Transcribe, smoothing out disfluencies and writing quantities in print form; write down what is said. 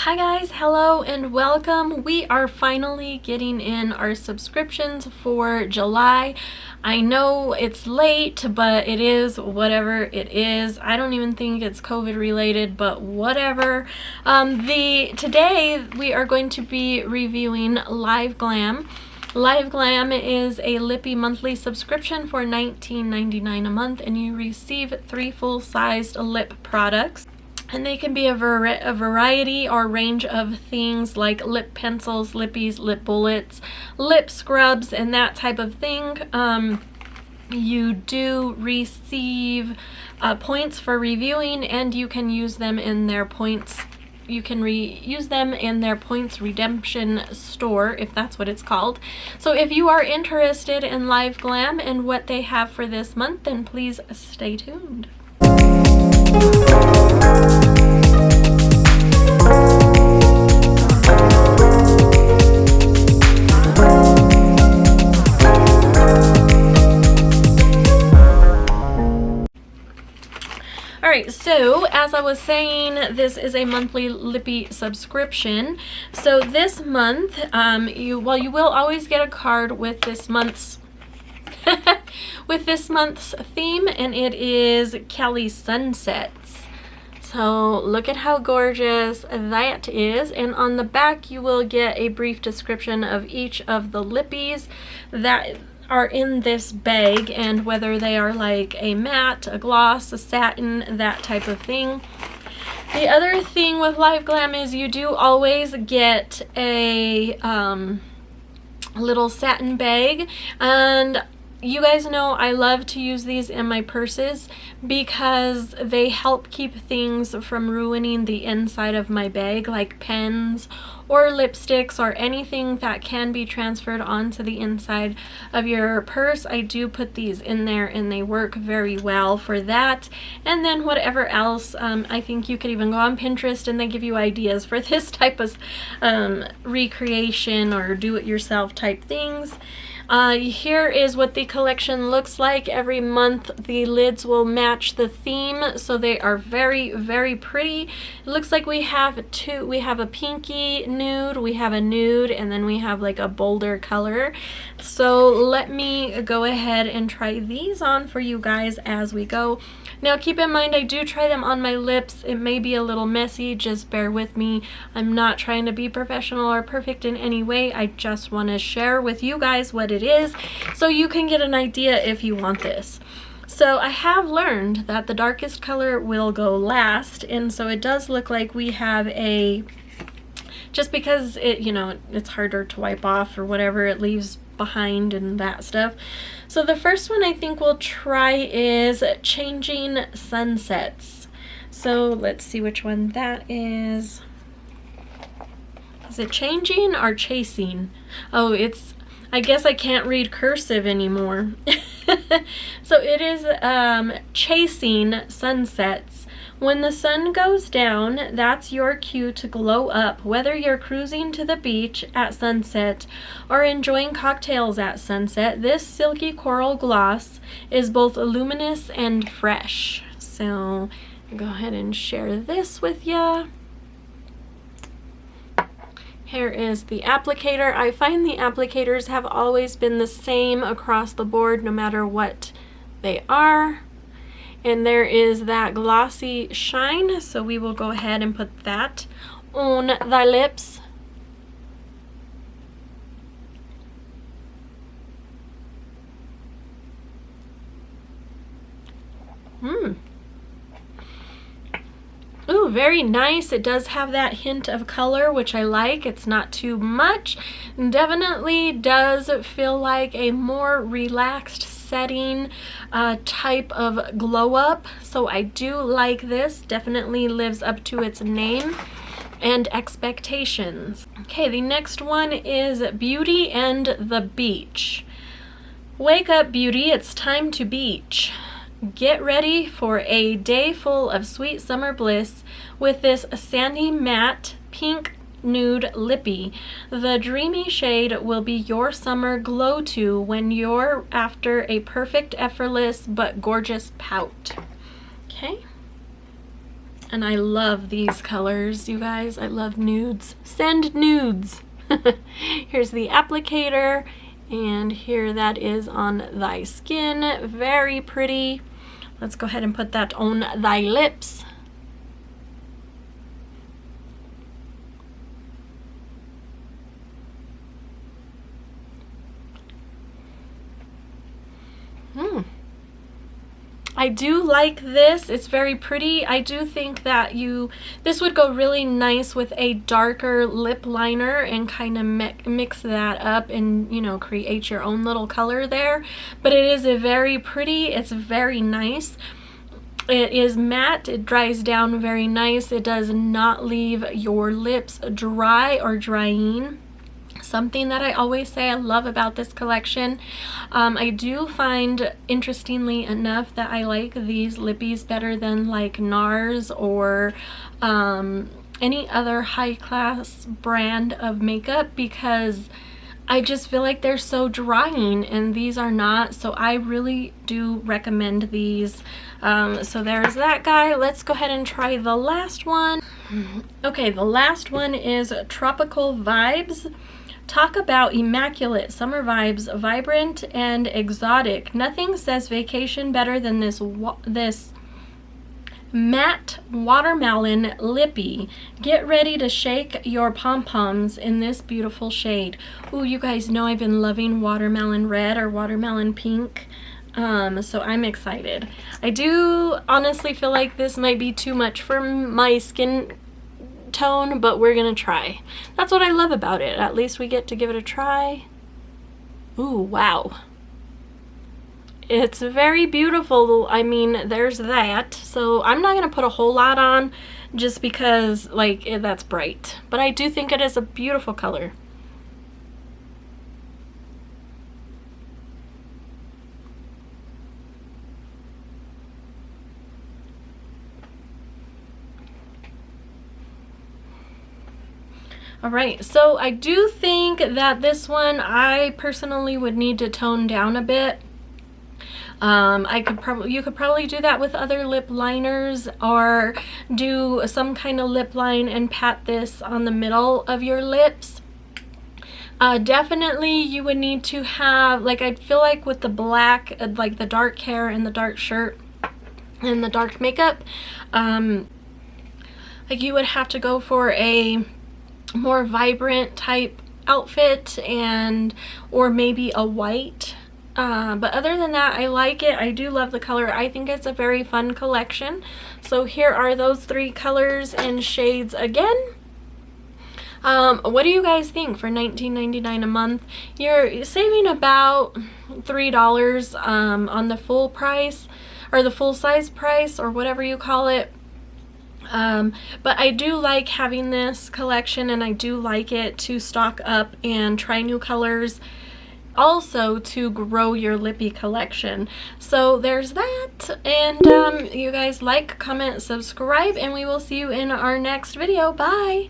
Hi guys, hello and welcome. We are finally getting in our subscriptions for July. I know it's late, but it is whatever it is. I don't even think it's COVID related, but whatever. Today we are going to be reviewing Live Glam. Live Glam is a Lippie monthly subscription for $19.99 a month, and you receive 3 full-sized lip products. And they can be a variety or range of things like lip pencils, lippies, lip bullets, lip scrubs, and that type of thing. You do receive points for reviewing, and you can use them in their points. You can use them in their points redemption store, if that's what it's called. So if you are interested in Live Glam and what they have for this month, then please stay tuned. Alright, so as I was saying, this is a monthly Lippie subscription. So this month, you will always get a card with this month's with this month's theme, and it is Cali Sunsets. So look at how gorgeous that is, and on the back you will get a brief description of each of the lippies that are in this bag and whether they are like a matte, a gloss, a satin, that type of thing. The other thing with Live Glam is you do always get a little satin bag, and you guys know I love to use these in my purses because they help keep things from ruining the inside of my bag, like pens or lipsticks or anything that can be transferred onto the inside of your purse. I do put these in there and they work very well for that. And then whatever else, I think you could even go on Pinterest and they give you ideas for this type of recreation or do-it-yourself type things. Here is what the collection looks like. Every month the lids will match the theme, so they are very, very pretty. It looks like we have a pinky nude, we have a nude, and then we have like a bolder color. So let me go ahead and try these on for you guys as we go. Now keep in mind, I do try them on my lips. It may be a little messy, just bear with me. I'm not trying to be professional or perfect in any way. I just want to share with you guys what it is so you can get an idea if you want this. So I have learned that the darkest color will go last, and so it does look like we have a, just because it, you know, it's harder to wipe off or whatever, it leaves behind and that stuff. So the first one I think we'll try is Changing Sunsets. So let's see which one that is. Is it changing or chasing? Oh, it's, I guess I can't read cursive anymore. So it is Chasing Sunsets. When the sun goes down, that's your cue to glow up, whether you're cruising to the beach at sunset or enjoying cocktails at sunset. This silky coral gloss is both luminous and fresh. So go ahead and share this with you. Here is the applicator. I find the applicators have always been the same across the board, no matter what they are. And there is that glossy shine, so we will go ahead and put that on the lips. Ooh, very nice. It does have that hint of color, which I like. It's not too much. Definitely does feel like a more relaxed setting type of glow up. So I do like this. Definitely lives up to its name and expectations. Okay, the next one is Beauty and the Beach. Wake up, beauty, it's time to beach. Get ready for a day full of sweet summer bliss with this sandy matte pink nude lippie. The dreamy shade will be your summer glow to when you're after a perfect, effortless, but gorgeous pout. Okay. And I love these colors, you guys. I love nudes. Send nudes. Here's the applicator, and here that is on thy skin. Very pretty. Let's go ahead and put that on thy lips. I do like this. It's very pretty. I do think that this would go really nice with a darker lip liner and kind of mix that up and, you know, create your own little color there. But it is a very pretty, it's very nice. It is matte, it dries down very nice. It does not leave your lips dry or drying. Something that I always say I love about this collection. I do find, interestingly enough, that I like these Lippies better than like NARS or any other high-class brand of makeup, because I just feel like they're so drying, and these are not. So I really do recommend these. So there's that guy. Let's go ahead and try the last one. Okay, the last one is Tropical Vibes. Talk about immaculate summer vibes, vibrant and exotic. Nothing says vacation better than this matte watermelon Lippie. Get ready to shake your pom-poms in this beautiful shade. Ooh, you guys know I've been loving watermelon red or watermelon pink. So I'm excited. I do honestly feel like this might be too much for my skin tone, but we're gonna try. That's what I love about it. At least we get to give it a try. Ooh, wow. It's very beautiful. I mean, there's that. So I'm not gonna put a whole lot on just because, like, that's bright. But I do think it is a beautiful color. All right, so I do think that this one I personally would need to tone down a bit. You could probably do that with other lip liners, or do some kind of lip line and pat this on the middle of your lips. Definitely you would need to have, like, I feel like with the black, like the dark hair and the dark shirt and the dark makeup, like you would have to go for a more vibrant type outfit, or maybe a white. But other than that, I like it. I do love the color. I think it's a very fun collection. So here are those 3 colors and shades again. What do you guys think for $19.99 a month? You're saving about $3 on the full price, or the full size price, or whatever you call it. But I do like having this collection, and I do like it to stock up and try new colors, also to grow your Lippie collection. So there's that, and you guys like, comment, subscribe, and we will see you in our next video. Bye!